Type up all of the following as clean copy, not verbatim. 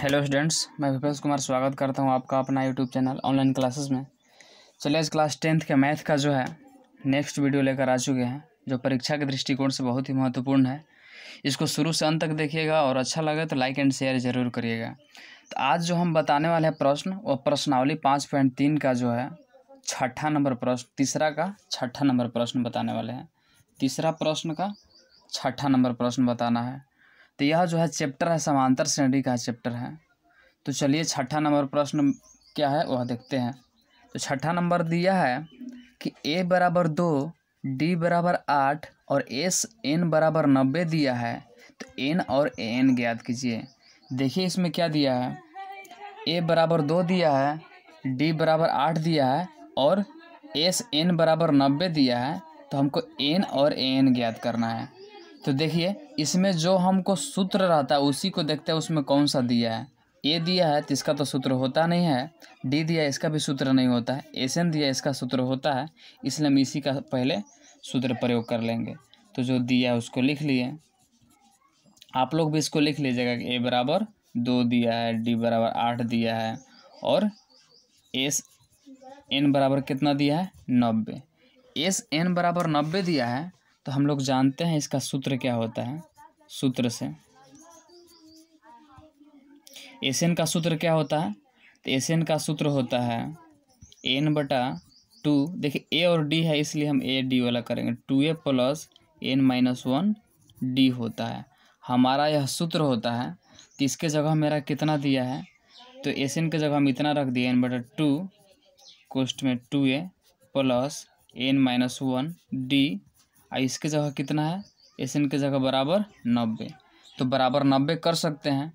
Hello students, मैं भूपेश कुमार स्वागत करता हूं आपका अपना यूट्यूब चैनल ऑनलाइन क्लासेस में। चलिए आज क्लास 10th के मैथ का जो है नेक्स्ट वीडियो लेकर आ चुके हैं, जो परीक्षा के दृष्टिकोण से बहुत ही महत्वपूर्ण है। इसको शुरू से अंत तक देखिएगा और अच्छा लगे तो लाइक एंड शेयर ज़रूर करिएगा। तो आज जो हम बताने वाले हैं प्रश्न, वो प्रश्नावली 5.3 का जो है छठा नंबर प्रश्न, तीसरा का छठा नंबर प्रश्न बताने वाले हैं। तीसरा प्रश्न का छठा नंबर प्रश्न बताना है। तो यह जो है चैप्टर है समांतर श्रेणी का चैप्टर है। तो चलिए छठा नंबर प्रश्न क्या है वह देखते हैं। तो छठा नंबर दिया है कि a बराबर 2, d बराबर 8 और s n बराबर 90 दिया है। तो n और an ज्ञात कीजिए। देखिए इसमें क्या दिया है, a बराबर 2 दिया है, d बराबर 8 दिया है और s n बराबर 90 दिया है। तो हमको n और an ज्ञात करना है। तो देखिए इसमें जो हमको सूत्र रहता है उसी को देखते हैं उसमें कौन सा दिया है। ए दिया है तो इसका तो सूत्र होता नहीं है, डी दिया है इसका भी सूत्र नहीं होता है, एस एन दिया है इसका सूत्र होता है, इसलिए हम इसी का पहले सूत्र प्रयोग कर लेंगे। तो जो दिया है उसको लिख लिए, आप लोग भी इसको लिख लीजिएगा कि ए बराबर 2 दिया है, डी बराबर 8 दिया है और एस एन बराबर कितना दिया है 90। एस एन बराबर 90 दिया है तो हम लोग जानते हैं इसका सूत्र क्या होता है। सूत्र से एस एन का सूत्र क्या होता है, तो एस एन का सूत्र होता है एन बटा 2। देखिए ए और डी है इसलिए हम ए डी वाला करेंगे, 2a plus n minus 1 D होता है हमारा यह सूत्र होता है। तो इसके जगह मेरा कितना दिया है, तो एस एन के जगह हम इतना रख दिए एन बटा 2 कोष्ठ में 2a plus n minus 1 D. इसके जगह कितना है, एस एन के जगह बराबर 90। तो बराबर 90 कर सकते हैं।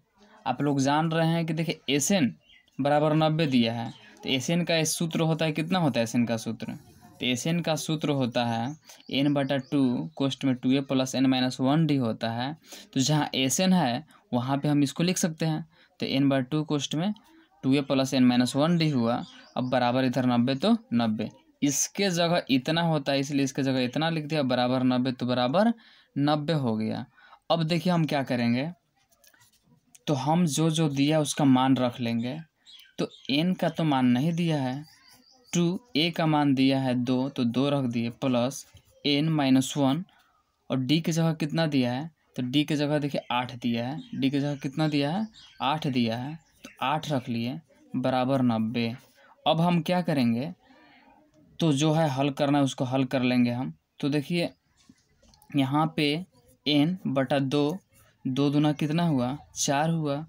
आप लोग जान रहे हैं कि देखिए एस एन बराबर 90 दिया है तो एस एन का सूत्र होता है, कितना होता है एस एन का सूत्र, तो एस एन का सूत्र होता है एन बटा 2 कोष्ठ में 2a plus n minus 1 D होता है। तो जहाँ एस एन है वहाँ पे हम इसको लिख सकते हैं। तो एन बटा 2 कोष्ठ में 2a plus n minus 1 D हुआ। अब बराबर इधर 90 तो 90, इसके जगह इतना होता है इसलिए इसके जगह इतना लिख दिया, बराबर 90 तो बराबर 90 हो गया। अब देखिए हम क्या करेंगे, तो हम जो जो दिया उसका मान रख लेंगे। तो n का तो मान नहीं दिया है, 2a का मान दिया है 2 तो 2 रख दिए प्लस n माइनस 1 और d की जगह कितना दिया है, तो d की जगह देखिए 8 दिया है, d की जगह कितना दिया है 8 दिया है तो 8 रख लिए बराबर 90। अब हम क्या करेंगे, तो जो है हल करना है उसको हल कर लेंगे हम। तो देखिए यहाँ पे n बटा 2, 2 दूना कितना हुआ 4 हुआ।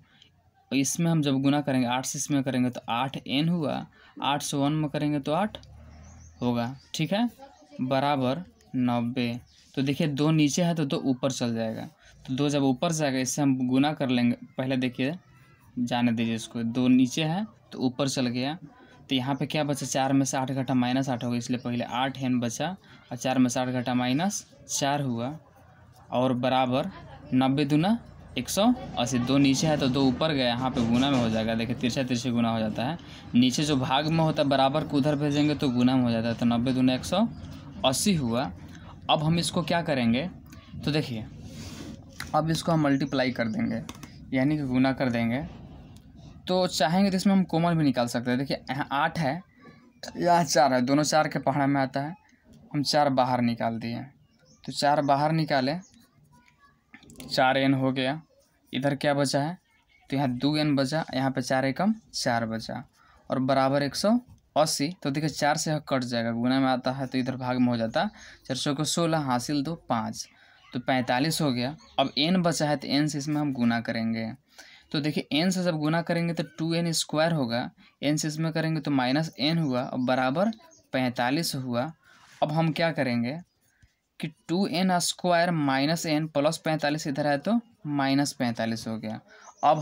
इसमें हम जब गुना करेंगे 8 से इसमें करेंगे तो 8n हुआ, 8 से 1 में करेंगे तो 8 होगा, ठीक है, बराबर 90। तो देखिए 2 नीचे है तो 2 ऊपर चल जाएगा, तो 2 जब ऊपर जाएगा इससे हम गुना कर लेंगे। पहले देखिए जाने दीजिए इसको, 2 नीचे है तो ऊपर चल गया। तो यहाँ पे क्या बचा, 4 में से 8 घटा माइनस 8 होगा, इसलिए पहले 8n बचा और 4 में से 8 घटा माइनस 4 हुआ और बराबर 90 दूना 180। 2 नीचे है तो 2 ऊपर गया, यहाँ पे गुना में हो जाएगा। देखिए तिरछा तिरछे गुना हो जाता है, नीचे जो भाग में होता है बराबर को उधर भेजेंगे तो गुना में हो जाता है। तो 90 दूना 180 हुआ। अब हम इसको क्या करेंगे, तो देखिए अब इसको हम मल्टीप्लाई कर देंगे यानी कि गुना कर देंगे। तो चाहेंगे तो इसमें हम कॉमन भी निकाल सकते हैं। देखिए यहाँ 8 है, यहाँ 4 है, दोनों 4 के पहाड़ा में आता है, हम 4 बाहर निकाल दिए। तो 4 बाहर निकाले, 4n हो गया। इधर क्या बचा है, तो यहाँ 2n बचा, यहाँ पे 4 एकम 4 बचा और बराबर 180। तो देखिए 4 से कट जाएगा, गुना में आता है तो इधर भाग में हो जाता, 4 को 16 हासिल 2 5 तो 45 हो गया। अब n बचा है तो n से इसमें हम गुना करेंगे। तो देखिए n से जब गुना करेंगे तो 2n स्क्वायर होगा, n से इसमें करेंगे तो माइनस n हुआ और बराबर 45 हुआ। अब हम क्या करेंगे कि 2n square minus n plus 45 इधर है तो माइनस 45 हो गया। अब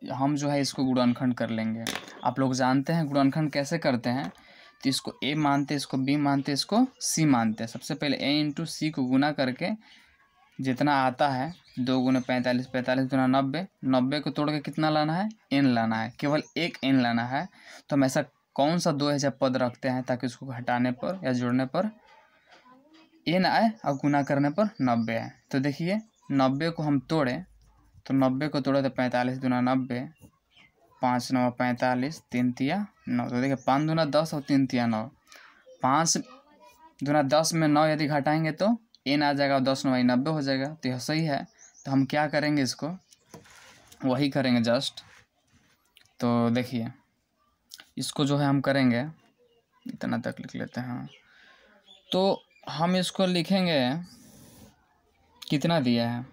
हम जो है इसको गुणनखंड कर लेंगे। आप लोग जानते हैं गुणनखंड कैसे करते हैं, तो इसको a मानते हैं, इसको b मानते हैं, इसको c मानते हैं। सबसे पहले a इंटू सी को गुना करके जितना आता है 2 गुना 45, 45 गुना 90, 90 को तोड़ के कितना लाना है n लाना है, केवल एक n लाना है। तो हम ऐसा कौन सा 2000 पद रखते हैं ताकि उसको घटाने पर या जोड़ने पर n आए और गुना करने पर 90 आए। तो देखिए 90 को हम तोड़ें तो 90 को तोड़ा तो 45 दूना 90, 5 9 45, 3 तिया 9। तो देखिए 5 दूना 10 और 3 तिया 9। 5 दूना 10 में 9 यदि घटाएंगे तो n आ जाएगा और 10 9 90 हो जाएगा। तो यह सही है। तो हम क्या करेंगे, इसको वही करेंगे जस्ट। तो देखिए इसको जो है हम करेंगे, इतना तक लिख लेते हैं। हाँ, तो हम इसको लिखेंगे, कितना दिया है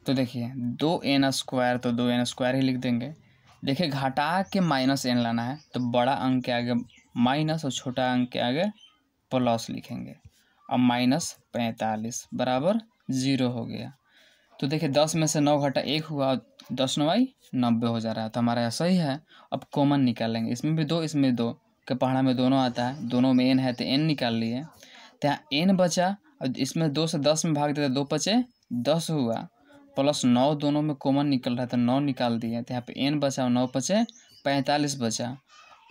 तो देखिए 2n² तो 2n² ही लिख देंगे। देखिए घटा के -n लाना है तो बड़ा अंक के आगे माइनस और छोटा अंक के आगे प्लस लिखेंगे। अब -45 बराबर 0 हो गया। तो देखिए 10 में से 9 घटा 1 हुआ, 10 9 90 हो जा रहा है। तो हमारा ऐसा ही है। अब कॉमन निकालेंगे, इसमें भी 2 इसमें 2 के पहाड़ा में दोनों आता है, दोनों में n है तो n निकाल लिए। तो यहाँ n बचा और इसमें 2 से 10 में भाग दिया, 2 पचे 10 हुआ, प्लस 9 दोनों में कॉमन निकल रहा है तो 9 निकाल दिए। तो यहाँ पे n बचा और 9 पचे 45 बचा।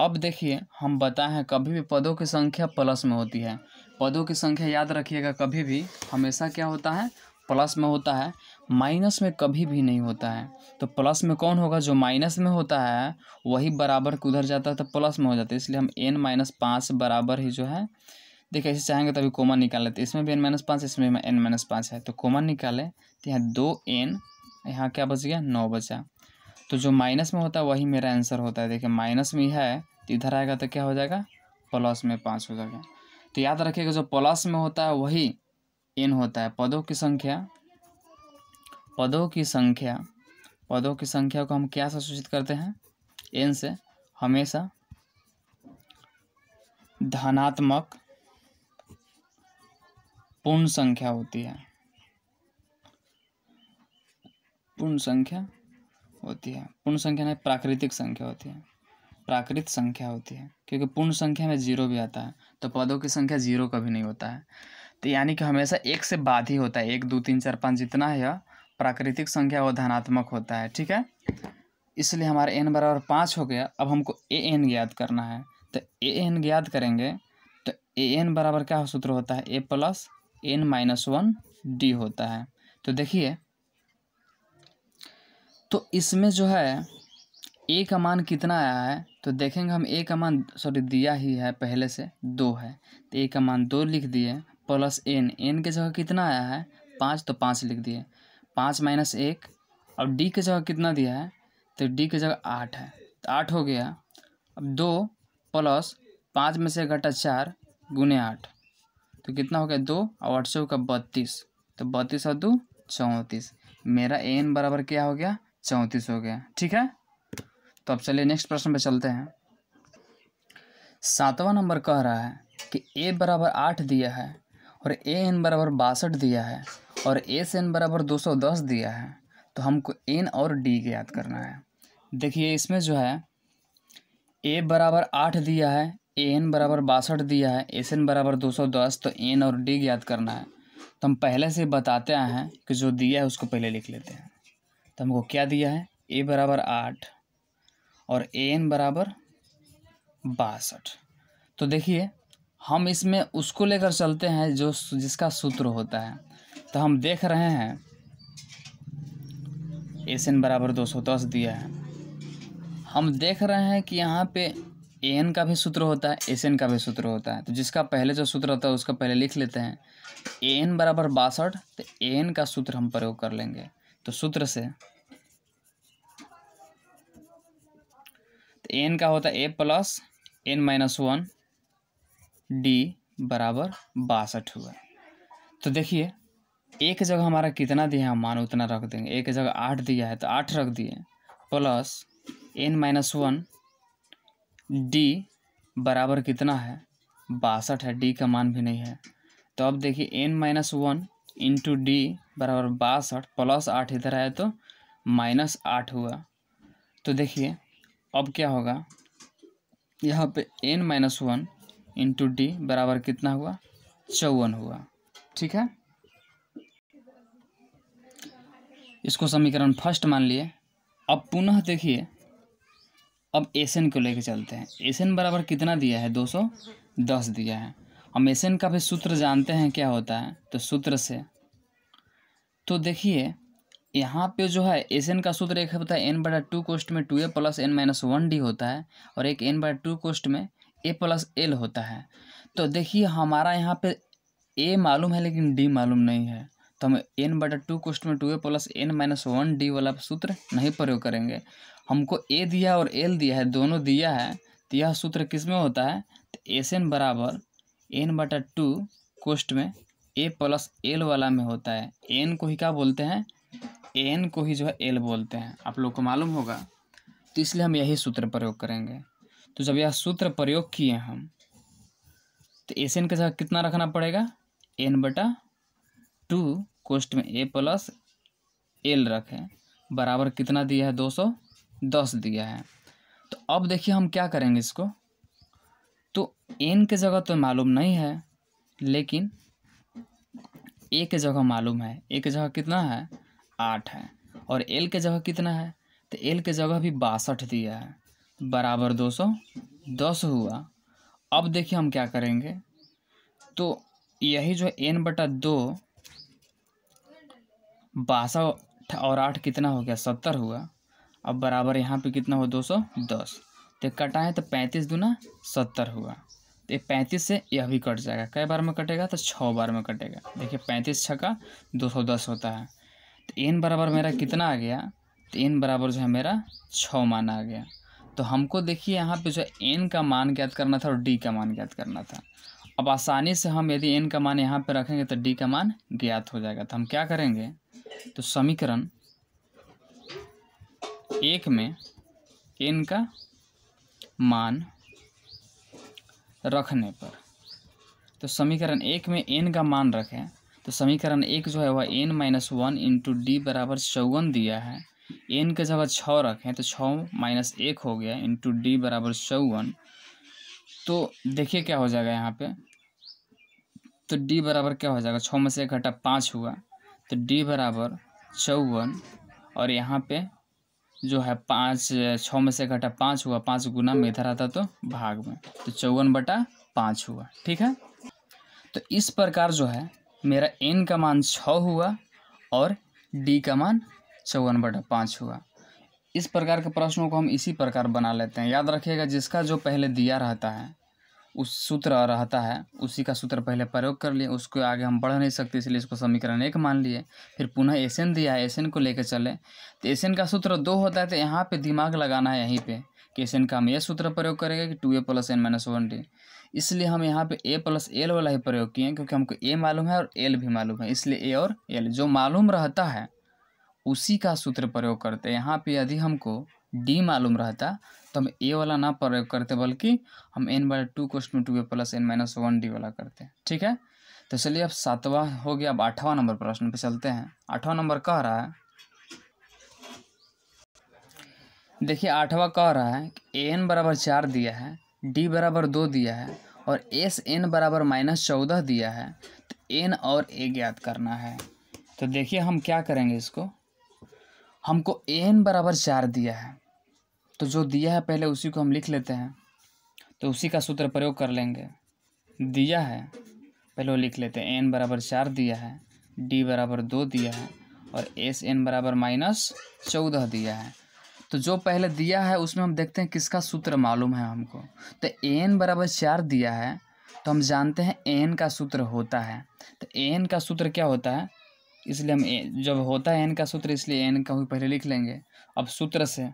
अब देखिए हम बताएं कभी भी पदों की संख्या प्लस में होती है। पदों की संख्या याद रखिएगा, कभी भी हमेशा क्या होता है, प्लस में होता है, माइनस में कभी भी नहीं होता है। तो प्लस में कौन होगा, जो माइनस में होता है वही बराबर के उधर जाता है तो प्लस में हो जाता है। इसलिए हम n-5 बराबर ही जो है, देखिए ऐसे चाहेंगे तो अभी कॉमन निकाल लेते। इसमें भी n-5 इसमें भी n-5 है तो कॉमन निकाले तो यहाँ 2n, यहाँ क्या बच गया 9 बचा। तो जो माइनस में होता है वही मेरा आंसर होता है। देखिए माइनस में है तो इधर आएगा तो क्या हो जाएगा, प्लस में 5 हो जाएगा। तो याद रखिएगा जो प्लस में होता है वही n होता है। पदों की संख्या को हम क्या से सूचित करते हैं, n से। हमेशा धनात्मक पूर्ण संख्या होती है, पूर्ण संख्या नहीं, प्राकृतिक संख्या होती है, प्राकृत संख्या होती है। क्योंकि पूर्ण संख्या में 0 भी आता है तो पदों की संख्या 0 कभी नहीं होता है। तो यानी कि हमेशा 1 से बाद ही होता है। 1 2 3 4 5 जितना है यह प्राकृतिक संख्या वो धनात्मक होता है, ठीक है। इसलिए हमारा n बराबर 5 हो गया। अब हमको an ज्ञात करना है। तो an ज्ञात करेंगे तो an बराबर क्या सूत्र होता है, a + n-1 d होता है। तो देखिए तो इसमें जो है a का मान कितना आया है, तो देखेंगे हम a का मान दिया ही है पहले से 2 है तो a का मान 2 लिख दिए, प्लस n के जगह कितना आया है 5 तो 5 लिख दिए, 5 - 1। अब d के जगह कितना दिया है तो d के जगह 8 है तो 8 हो गया। अब 2 + 5 में से घटा 4 × 8 तो कितना हो गया 2 और 8 का 32, तो 32 और 2 34। मेरा an बराबर क्या हो गया 34 हो गया, ठीक है। तो अब चलिए नेक्स्ट प्रश्न पे चलते हैं। 7वां नंबर कह रहा है कि a बराबर 8 दिया है और an बराबर 62 दिया है और SN बराबर 210 दिया है। तो हमको n और d ज्ञात करना है। देखिए इसमें जो है a बराबर 8 दिया है, an बराबर 62 दिया है, SN बराबर 210, तो n और d ज्ञात करना है। तो हम पहले से बताते आए हैं कि जो दिया है उसको पहले लिख लेते हैं। तो हमको क्या दिया है, a बराबर 8 और an बराबर 62। तो देखिए हम इसमें उसको लेकर चलते हैं जो जिसका सूत्र होता है। तो हम देख रहे हैं SN बराबर 210 दिया है। हम देख रहे हैं कि यहाँ पे an का भी सूत्र होता है, SN का भी सूत्र होता है। तो जिसका पहले जो सूत्र होता है उसका पहले लिख लेते हैं। an बराबर 62 तो an का सूत्र हम प्रयोग कर लेंगे। तो सूत्र से तो n का होता है a + n-1 d बराबर 62 हुआ। तो देखिए एक जगह हमारा कितना दिया है मान उतना रख देंगे। एक जगह 8 दिया है तो 8 रख दिए, प्लस n-1 d बराबर कितना है 62 है, d का मान भी नहीं है। तो अब देखिए n-1 इंटू d बराबर 62 प्लस 8 इधर आया तो -8 हुआ। तो देखिए अब क्या होगा, यहाँ पे n-1 इंटू d बराबर कितना हुआ 54 हुआ, ठीक है। इसको समीकरण फर्स्ट मान लिए। अब पुनः देखिए अब SN को लेके चलते हैं। SN बराबर कितना दिया है 210 दिया है। हम SN का भी सूत्र जानते हैं क्या होता है, तो सूत्र से तो देखिए यहाँ पे जो है एस एन का सूत्र एक होता है एन बटा टू कोष्ट में 2a plus n minus 1d होता है, और एक एन बटा टू कोष्ट में a प्लस एल होता है। तो देखिए हमारा यहाँ पे a मालूम है लेकिन d मालूम नहीं है, तो हम एन बटा टू कोष्ट में 2a plus n minus 1d वाला सूत्र नहीं प्रयोग करेंगे। हमको a दिया और l दिया है, दोनों दिया है, तो यह सूत्र किस में होता है, तो एस एन बराबर एन बटा टू कोष्ट में a प्लस एल वाला में होता है। एन को ही क्या बोलते हैं, एन को ही जो है एल बोलते हैं, आप लोग को मालूम होगा, तो इसलिए हम यही सूत्र प्रयोग करेंगे। तो जब यह सूत्र प्रयोग किए हम, तो एस एन के जगह कितना रखना पड़ेगा, एन बटा टू कोष्ट में ए प्लस एल रखें, बराबर कितना दिया है, 210 दिया है। तो अब देखिए हम क्या करेंगे इसको, तो एन के जगह तो मालूम नहीं है, लेकिन ए के जगह मालूम है। ए के जगह कितना है, 8 है, और एल के जगह कितना है, तो एल के जगह भी 62 दिया है, बराबर 210 हुआ। अब देखिए हम क्या करेंगे, तो यही जो एन बटा दो 62 और 8 कितना हो गया, 70 हुआ। अब बराबर यहाँ पे कितना हो, 210, तो कटाएँ तो 35 दूना 70 हुआ। तो 35 से यह भी कट जाएगा, कई बार में कटेगा, तो 6 बार में कटेगा। देखिए 35 छक्का 210 होता है। तो एन बराबर मेरा कितना आ गया, तो एन बराबर जो है मेरा 6 मान आ गया। तो हमको देखिए यहाँ पे जो है एन का मान ज्ञात करना था और डी का मान ज्ञात करना था। अब आसानी से हम यदि एन का मान यहाँ पे रखेंगे तो डी का मान ज्ञात हो जाएगा। तो हम क्या करेंगे, तो समीकरण 1 में एन का मान रखने पर, तो समीकरण 1 में एन का मान रखें, तो समीकरण 1 जो है वह एन माइनस 1 इंटू डी बराबर 54 दिया है। एन के जगह 6 रखें तो 6 माइनस 1 हो गया इंटू डी बराबर 54। तो देखिए क्या हो जाएगा यहाँ पे, तो डी बराबर क्या हो जाएगा, 6 में से 1 घटा 5 हुआ, तो डी बराबर 54, और यहाँ पे जो है 5, 6 में से घटा 5 हुआ, 5 गुना में इधर आता तो भाग में, तो 54/5 हुआ। ठीक है, तो इस प्रकार जो है मेरा n का मान 6 हुआ और d का मान 54/5 हुआ। इस प्रकार के प्रश्नों को हम इसी प्रकार बना लेते हैं। याद रखिएगा, जिसका जो पहले दिया रहता है उस सूत्र रहता है, उसी का सूत्र पहले प्रयोग कर लिए, उसको आगे हम बढ़ नहीं सकते, इसलिए इसको समीकरण 1 मान लिए। फिर पुनः एस एन दिया है, एस एन को लेकर चले, तो एस एन का सूत्र 2 होता है, तो यहाँ पे दिमाग लगाना है यहीं पे कि एस एन का हम ये सूत्र प्रयोग करेंगे कि 2a plus n minus 1d। इसलिए हम यहाँ पे a प्लस एल वाला ही प्रयोग किए, क्योंकि हमको a मालूम है और l भी मालूम है, इसलिए a और l जो मालूम रहता है उसी का सूत्र प्रयोग करते हैं। यहाँ पे यदि हमको d मालूम रहता तो हम a वाला ना प्रयोग करते, बल्कि हम n बटा टू कोष्ट में 2a plus n minus 1d वाला करते हैं। ठीक है, तो चलिए अब 7वां हो गया। अब 8वां नंबर प्रश्न पे चलते हैं। 8वां नंबर कह रहा है, देखिए 8वां कह रहा है कि an बराबर 4 दिया है, d बराबर 2 दिया है और एस एन बराबर -14 दिया है, तो n और a ज्ञात करना है। तो देखिए हम क्या करेंगे, इसको हमको n बराबर 4 दिया है, तो जो दिया है पहले उसी को हम लिख लेते हैं, तो उसी का सूत्र प्रयोग कर लेंगे। दिया है पहले वो लिख लेते हैं, n बराबर 4 दिया है, d बराबर 2 दिया है और एस एन बराबर -14 दिया है। तो जो पहले दिया है उसमें हम देखते हैं किसका सूत्र मालूम है हमको। तो n बराबर 4 दिया है, तो हम जानते हैं n का सूत्र होता है, तो n का सूत्र क्या होता है, इसलिए हम जब होता है n का सूत्र, इसलिए n का भी पहले लिख लेंगे। अब सूत्र से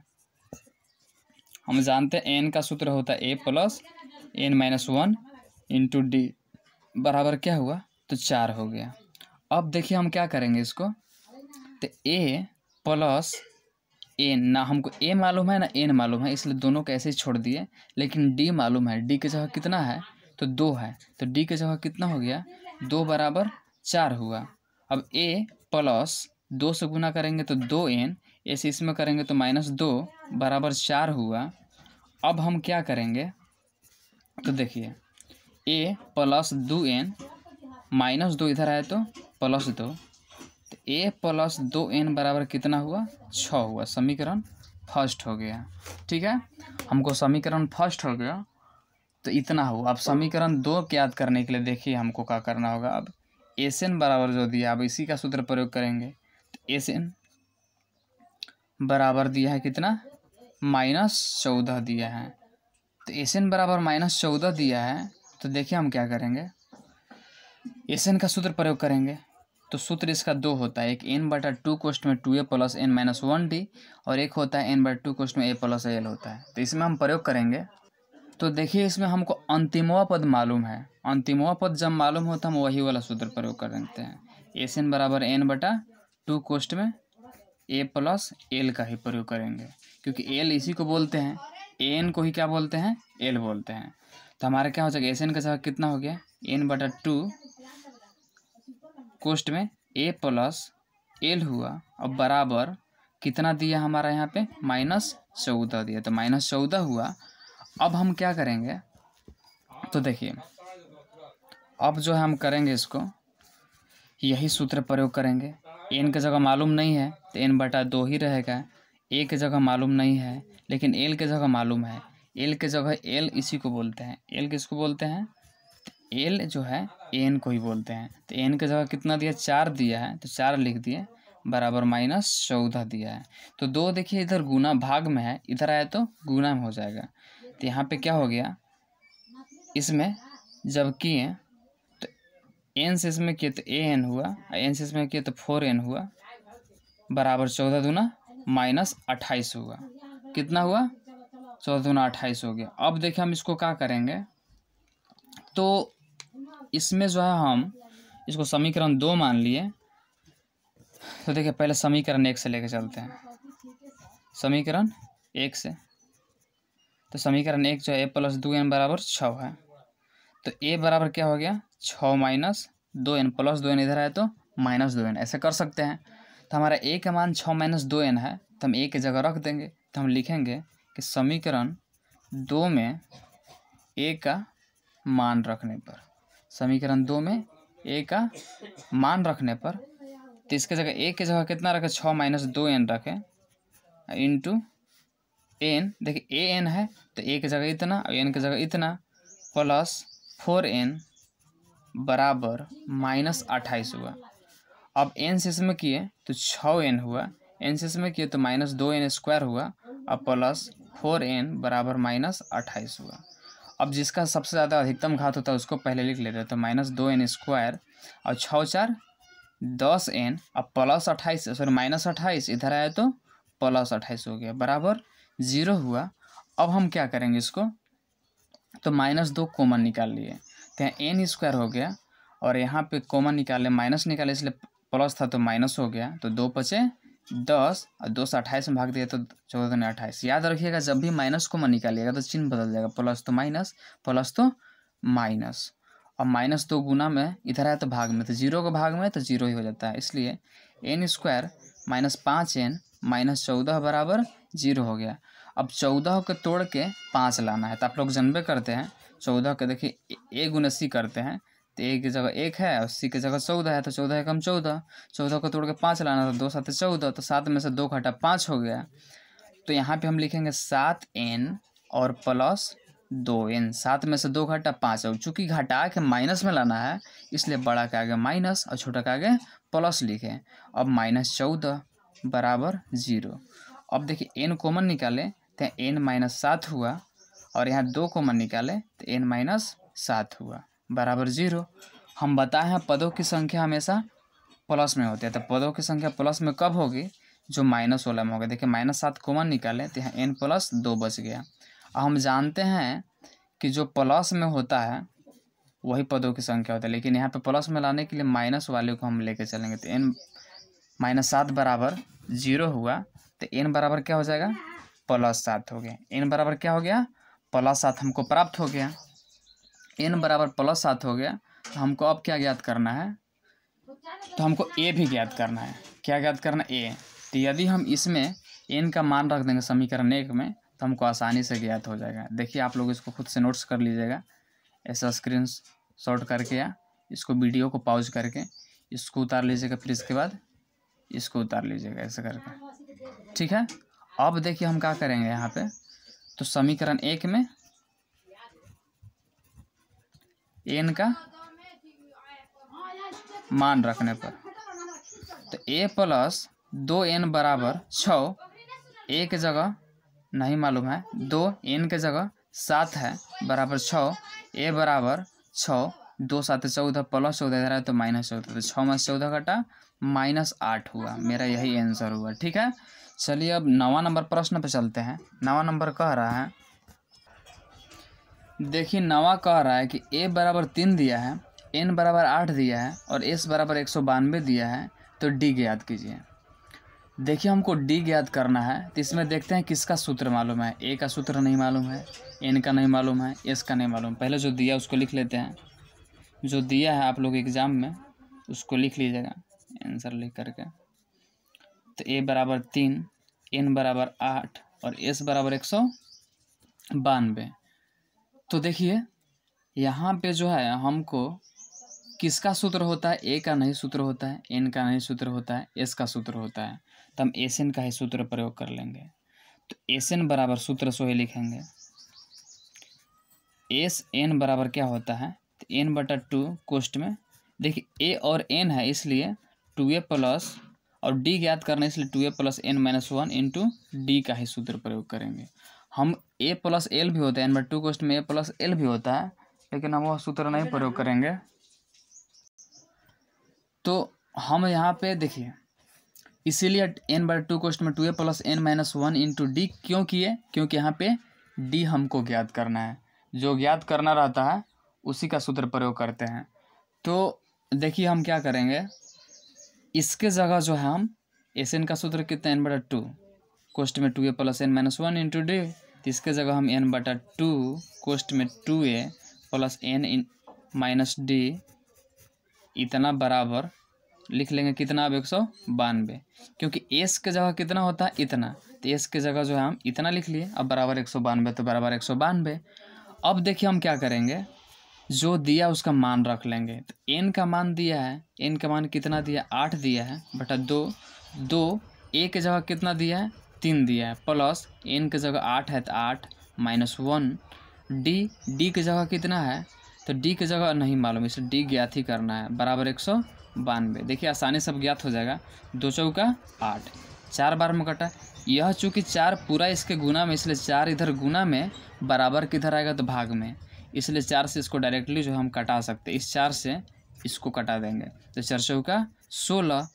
हम जानते हैं n का सूत्र होता है a plus n minus 1 into d बराबर क्या हुआ, तो 4 हो गया। अब देखिए हम क्या करेंगे इसको, तो a प्लस एन, ना हमको a मालूम है ना n मालूम है, इसलिए दोनों को ऐसे ही छोड़ दिए, लेकिन d मालूम है। d की जगह कितना है, तो 2 है, तो d की जगह कितना हो गया, 2 बराबर 4 हुआ। अब a प्लस 2 से गुना करेंगे तो 2n, ऐसे इसमें करेंगे तो -2 बराबर 4 हुआ। अब हम क्या करेंगे, तो देखिए a प्लस 2n -2 इधर आए तो +2, तो a प्लस 2n बराबर कितना हुआ, 6 हुआ। समीकरण फर्स्ट हो गया। ठीक है, हमको समीकरण फर्स्ट हो गया, तो इतना हुआ। अब समीकरण 2 याद करने के लिए देखिए हमको क्या करना होगा। अब एस एन बराबर जो दिया, अब इसी का सूत्र प्रयोग करेंगे, तो एस एन बराबर दिया है कितना, -14 दिया है। तो एसएन बराबर -14 दिया है, तो देखिए हम क्या करेंगे, एसएन का सूत्र प्रयोग करेंगे। तो सूत्र इसका दो होता है, एक n/2 कोष्ठ में 2a + n-1d और एक होता है n/2 कोष्ठ में a + l होता है। तो इसमें हम प्रयोग करेंगे। तो देखिए इसमें हमको अंतिमवा पद मालूम है, अंतिमवा पद जब मालूम होता है हम वही वाला सूत्र प्रयोग कर देते हैं। एसएन बराबर n/2 कोष्ठ में a + l का ही प्रयोग करेंगे, क्योंकि l इसी को बोलते हैं, an को ही क्या बोलते हैं, l बोलते हैं। तो हमारा क्या हो जाएगा, एसएन का जगह कितना हो गया, n/2 कोष्ठ में a + l हुआ और बराबर कितना दिया हमारा यहाँ पे, -14 दिया। तो -14 हुआ। अब हम क्या करेंगे, तो देखिए अब जो है हम करेंगे इसको, यही सूत्र प्रयोग करेंगे। n की जगह मालूम नहीं है तो n/2 ही रहेगा, a की जगह मालूम नहीं है लेकिन l की जगह मालूम है, l की जगह l इसी को बोलते हैं, l किसको बोलते हैं, l जो है n को ही बोलते हैं। तो n की जगह कितना दिया, 4 दिया है, तो 4 लिख दिए बराबर -14 दिया है। तो 2 देखिए इधर गुना भाग में है, इधर आया तो गुना में हो जाएगा। तो यहाँ पे क्या हो गया, इसमें जब किए तो n से इसमें किए तो an हुआ, n से इसमें किए तो 4n हुआ, बराबर 14 दूना -28 हुआ। कितना हुआ, 14 दूना 28 हो गया। अब देखिए हम इसको क्या करेंगे, तो इसमें जो है हम इसको समीकरण 2 मान लिए। तो देखिए पहले समीकरण 1 से लेके चलते हैं, समीकरण 1 से। तो समीकरण 1 जो है a + 2n बराबर 6 है। तो a बराबर क्या हो गया, 6 - 2n + 2n इधर है तो -2n, ऐसे कर सकते हैं। तो हमारा a का मान 6 - 2n है, तो हम a की जगह रख देंगे। तो हम लिखेंगे कि समीकरण 2 में a का मान रखने पर, समीकरण 2 में a का मान रखने पर, तो इसके जगह a की जगह कितना रखें, 6 - 2n रखें इंटू n। देखिए a n है तो a की जगह इतना और n की जगह इतना, प्लस 4n बराबर -28 हुआ। अब n से इसमें किए तो 6n हुआ, n से इसमें किए तो -2n² हुआ और प्लस 4n बराबर -28 हुआ। अब जिसका सबसे ज़्यादा अधिकतम घात होता है उसको पहले लिख लेते हैं। तो -2n² और 6 × 4 10n अब प्लस 28, सॉरी -28 इधर आया तो प्लस 28 हो गया, बराबर 0 हुआ। अब हम क्या करेंगे इसको, तो -2 कॉमन निकाल लिए, तो यहाँ n² हो गया और यहाँ पे कॉमन निकाले, माइनस निकाले इसलिए प्लस था तो माइनस हो गया। तो 2 × 5 = 10 और 2 से 28 में भाग दिया तो 14 × 28। याद रखिएगा जब भी माइनस कॉमन निकालिएगा तो चिन्ह बदल जाएगा, प्लस तो माइनस, प्लस तो माइनस। और -2 गुना में इधर आया तो भाग में, तो 0 के भाग में तो 0 ही हो जाता है, इसलिए n² - 5n - 14 बराबर 0 हो गया। अब 14 को तोड़ के 5 लाना है, तो आप लोग जानबे करते हैं 14 के देखिए a × c करते हैं, तो a की जगह 1 है और c की जगह 14 है, तो 14 × 1 = 14, 14 को तोड़ के 5 लाना, तो 2 × 7 = 14, तो 7 में से 2 घटा 5 हो गया। तो यहाँ पे हम लिखेंगे 7n और प्लस 2n, 7 में से 2 घटा 5, और चूँकि घटा के माइनस में लाना है इसलिए बड़ा के आगे माइनस और छोटा के आगे प्लस लिखें। अब -14 बराबर 0। अब देखिए n कॉमन निकाले तो n - 7 हुआ और यहाँ 2 कॉमन निकाले तो n - 7 हुआ, बराबर 0। हम बताए हैं पदों की संख्या हमेशा प्लस में होती है, तो पदों की संख्या प्लस में कब होगी, जो माइनस वाला में होगा। देखिए -7 कॉमन निकाले तो यहाँ n + 2 बच गया। अब हम जानते हैं कि जो प्लस में होता है वही पदों की संख्या होता है, लेकिन यहाँ पे प्लस में लाने के लिए माइनस वाले को हम लेके चलेंगे। तो n - 7 बराबर 0 हुआ, तो n बराबर क्या हो जाएगा, +7 हो गया। n बराबर क्या हो गया, +7 हमको प्राप्त हो गया। n बराबर +7 हो गया, तो हमको अब क्या ज्ञात करना है, तो हमको a भी ज्ञात करना है। क्या ज्ञात करना है, a। तो यदि हम इसमें n का मान रख देंगे समीकरण 1 में तो हमको आसानी से ज्ञात हो जाएगा। देखिए आप लोग इसको खुद से नोट्स कर लीजिएगा, ऐसा स्क्रीन शॉट करके या इसको वीडियो को पॉज करके इसको उतार लीजिएगा, फिर इसके बाद इसको उतार लीजिएगा ऐसे करके, ठीक है। अब देखिए हम क्या करेंगे यहाँ पे, तो समीकरण 1 में n का मान रखने पर, तो a + 2n बराबर 6 ए के जगह नहीं मालूम है 2, एन के जगह 7 है बराबर 6, ए बराबर 6, 2 7 14 प्लस 14 इधर है तो -14, तो 6 में 14 घटा -8 हुआ। मेरा यही आंसर हुआ। ठीक है, चलिए अब 9वां नंबर प्रश्न पे चलते हैं। 9वां नंबर कह रहा है, देखिए 9वां कह रहा है कि ए बराबर 3 दिया है, एन बराबर 8 दिया है और एस बराबर 192 दिया है, तो डी ज्ञात कीजिए। देखिए हमको डी ज्ञात करना है, तो इसमें देखते हैं किसका सूत्र मालूम है। ए का सूत्र नहीं मालूम है, एन का नहीं मालूम है, एस का नहीं मालूम। पहले जो दिया उसको लिख लेते हैं, जो दिया है आप लोग एग्ज़ाम में उसको लिख लीजिएगा आंसर लिख करके। तो ए बराबर 3, एन बराबर 8 और एस बराबर 192। तो देखिए यहाँ पे जो है हमको किसका सूत्र होता है, ए का नहीं सूत्र होता है, एन का नहीं सूत्र होता है, एस का सूत्र होता है, तो हम एस एन का ही सूत्र प्रयोग कर लेंगे। तो एस एन बराबर सूत्र से ही लिखेंगे, एस एन बराबर क्या होता है, तो एन बटा 2 कोष्ट में देखिए ए और एन है इसलिए 2a प्लस और डी ज्ञात करना इसलिए 2a plus n minus 1 into D का ही सूत्र प्रयोग करेंगे। हम a प्लस एल भी होता है, n बटा 2 कोष्ट में a प्लस एल भी होता है, लेकिन हम वह सूत्र नहीं प्रयोग करेंगे। तो हम यहाँ पे देखिए इसीलिए n बटा 2 कोष्ट में 2a plus n minus 1 into D क्यों किए, क्योंकि यहाँ पे d हमको ज्ञात करना है, जो ज्ञात करना रहता है उसी का सूत्र प्रयोग करते हैं। तो देखिए हम क्या करेंगे, इसके जगह जो है हम एस एन का सूत्र कितना n बटा 2 कोष्ट में 2a plus n minus 1 into D, तो इसके जगह हम n बटा 2 कोष्ट में 2a plus n minus D इतना बराबर लिख लेंगे कितना, अब 192, क्योंकि एस के जगह कितना होता है इतना, तो एस के जगह जो है हम इतना लिख लिए, अब बराबर 192, तो बराबर 192। अब देखिए हम क्या करेंगे, जो दिया उसका मान रख लेंगे। तो एन का मान दिया है, एन का मान कितना दिया 8 दिया है बटा 2 ए के जगह कितना दिया है 3 दिया है, प्लस एन के जगह 8 है तो 8 माइनस 1 डी के जगह कितना है, तो डी के जगह नहीं मालूम, इसे डी ज्ञात ही करना है, बराबर 192। देखिए आसानी से ज्ञात हो जाएगा, 2 चौका 8, 4 बार में कटा, यह चूँकि 4 पूरा इसके गुना में, इसलिए 4 इधर गुना में, बराबर किधर आएगा तो भाग में, इसलिए 4 से इसको डायरेक्टली जो हम कटा सकते हैं, इस 4 से इसको कटा देंगे, तो 4 चौका 16,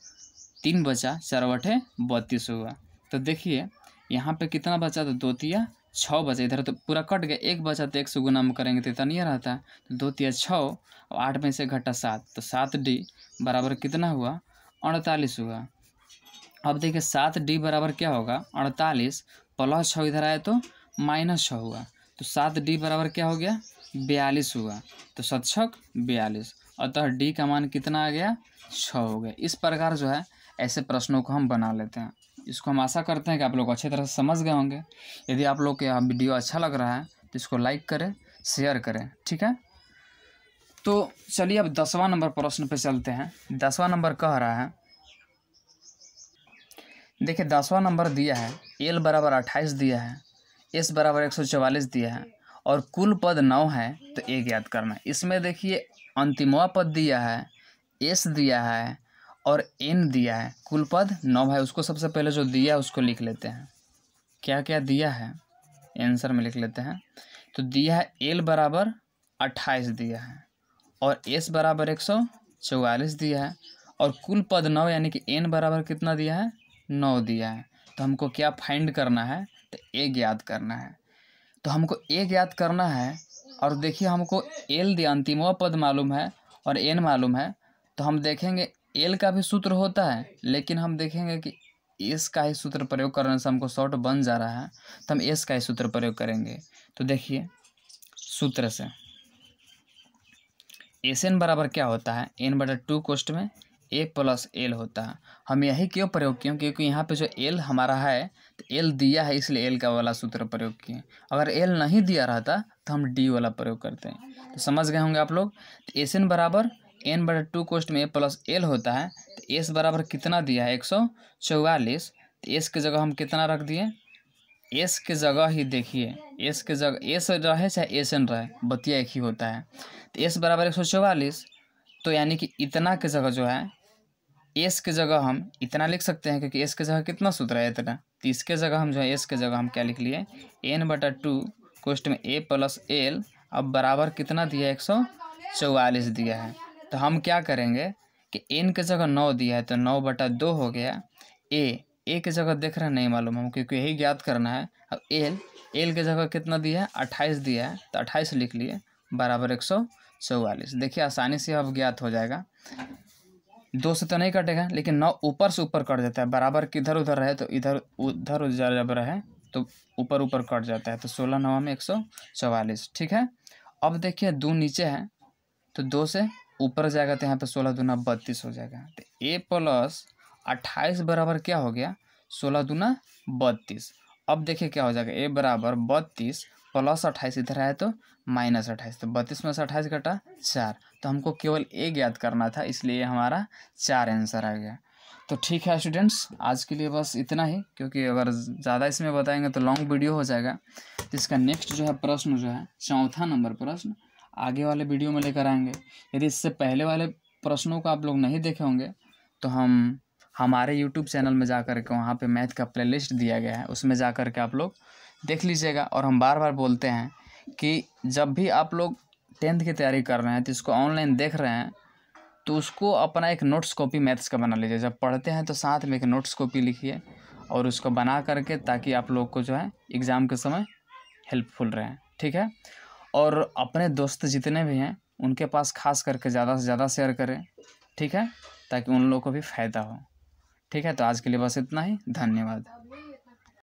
3 बचा, 4 बटे 32 हुआ। तो देखिए यहाँ पे कितना बचा, तो 2 तिया 6 बचा, इधर तो पूरा कट गया, 1 बचा तो 1 से गुना में करेंगे तो इतना नहीं रहता है, तो 2 तिया 6 और 8 में से घटा 7, तो 7D बराबर कितना हुआ 48 हुआ। अब देखिए 7D बराबर क्या होगा 48 प्लस 6 इधर आया तो -6 हुआ, तो 7D बराबर क्या हो गया 42 हुआ, तो 7 छक 42, अतः डी का मान कितना आ गया 6 हो गया। इस प्रकार जो है ऐसे प्रश्नों को हम बना लेते हैं। इसको हम आशा करते हैं कि आप लोग अच्छी तरह से समझ गए होंगे। यदि आप लोग के वीडियो अच्छा लग रहा है तो इसको लाइक करें, शेयर करें, ठीक है। तो चलिए अब 10वां नंबर प्रश्न पे चलते हैं। 10वां नंबर कह रहा है, देखिए 10वां नंबर दिया है, एल बराबर 28 दिया है, एस बराबर 144 दिया है और कुल पद 9 है, तो ए ज्ञात करना है। इसमें देखिए अंतिमवा पद दिया है, एस दिया है और एन दिया है, कुल पद 9 है। उसको सबसे पहले जो दिया है उसको लिख लेते हैं, क्या क्या दिया है आंसर में लिख लेते हैं। तो दिया है एल बराबर 28 दिया है और एस बराबर 144 दिया है और कुल पद 9 यानी कि एन बराबर कितना दिया है 9 दिया है। तो हमको क्या फाइंड करना है, तो ए ज्ञात करना है। तो हमको ए ज्ञात करना है और देखिए हमको एल दिया, अंतिमवा पद मालूम है और एन मालूम है, तो हम देखेंगे एल का भी सूत्र होता है, लेकिन हम देखेंगे कि एस का ही सूत्र प्रयोग करने से हमको शॉर्ट बन जा रहा है, तो हम एस का ही सूत्र प्रयोग करेंगे। तो देखिए सूत्र से एस एन बराबर क्या होता है, एन बटा 2 कोष्ट में ए प्लस एल होता है। हम यही क्यों प्रयोग किए, क्योंकि यहाँ पे जो एल हमारा है तो एल दिया है, इसलिए एल का वाला सूत्र प्रयोग किए। अगर एल नहीं दिया रहता तो हम डी वाला प्रयोग करते हैं। तो समझ गए होंगे आप लोग। तो एस एन बराबर एन बटा 2 कोष्ट में ए प्लस एल होता है, तो एस बराबर कितना दिया है 144, तो एस के जगह हम कितना रख दिए, एस के जगह ही देखिए, एस के जगह एस रहे चाहे एस एन रहे, बतिया एक ही होता है। तो एस बराबर 144, तो यानी कि इतना के जगह जो है एस के जगह हम इतना लिख सकते हैं क्योंकि एस के जगह कितना सूत्र है इतना, तो इसके जगह हम जो है एस के जगह हम क्या लिख लिए n/2 कोष्ट में a प्लस एल, अब बराबर कितना दिया है 144 दिया है। तो हम क्या करेंगे कि n के जगह 9 दिया है तो 9/2 हो गया। a के जगह देख रहे हैं नहीं मालूम हम क्योंकि यही ज्ञात करना है। अब एल के जगह कितना दिया है 28 दिया है तो 28 लिख लिए बराबर 144। देखिए आसानी से अब ज्ञात हो जाएगा। 2 से तो नहीं कटेगा लेकिन 9 ऊपर से ऊपर कट जाता है, बराबर किधर उधर रहे तो इधर उधर जब रहे तो ऊपर ऊपर कट जाता है, तो 16 9 में 144। ठीक है। अब देखिए 2 नीचे है तो 2 से ऊपर जाएगा तो यहाँ पे 16 दूना 32 हो जाएगा। तो a प्लस 28 बराबर क्या हो गया 16 दूना 32। अब देखिए क्या हो जाएगा a बराबर 32 प्लस 28 इधर आया तो माइनस 28, तो 32 में से 28 घटा 4, तो हमको केवल a ज्ञात करना था इसलिए हमारा 4 आंसर आ गया। तो ठीक है स्टूडेंट्स, आज के लिए बस इतना ही, क्योंकि अगर ज़्यादा इसमें बताएंगे तो लॉन्ग वीडियो हो जाएगा। इसका नेक्स्ट जो है प्रश्न जो है 4था नंबर प्रश्न आगे वाले वीडियो में लेकर आएंगे। यदि इससे पहले वाले प्रश्नों को आप लोग नहीं देखे होंगे तो हम हमारे यूट्यूब चैनल में जा कर के वहाँ पे मैथ का प्लेलिस्ट दिया गया है, उसमें जा कर के आप लोग देख लीजिएगा। और हम बार बार बोलते हैं कि जब भी आप लोग 10th की तैयारी कर रहे हैं तो इसको ऑनलाइन देख रहे हैं तो उसको अपना एक नोट्स कॉपी मैथ्स का बना लीजिए। जब पढ़ते हैं तो साथ में एक नोट्स कॉपी लिखिए और उसको बना करके, ताकि आप लोग को जो है एग्ज़ाम के समय हेल्पफुल रहे। ठीक है। और अपने दोस्त जितने भी हैं उनके पास खास करके ज़्यादा से ज़्यादा शेयर करें। ठीक है, ताकि उन लोगों को भी फ़ायदा हो। ठीक है, तो आज के लिए बस इतना ही। धन्यवाद।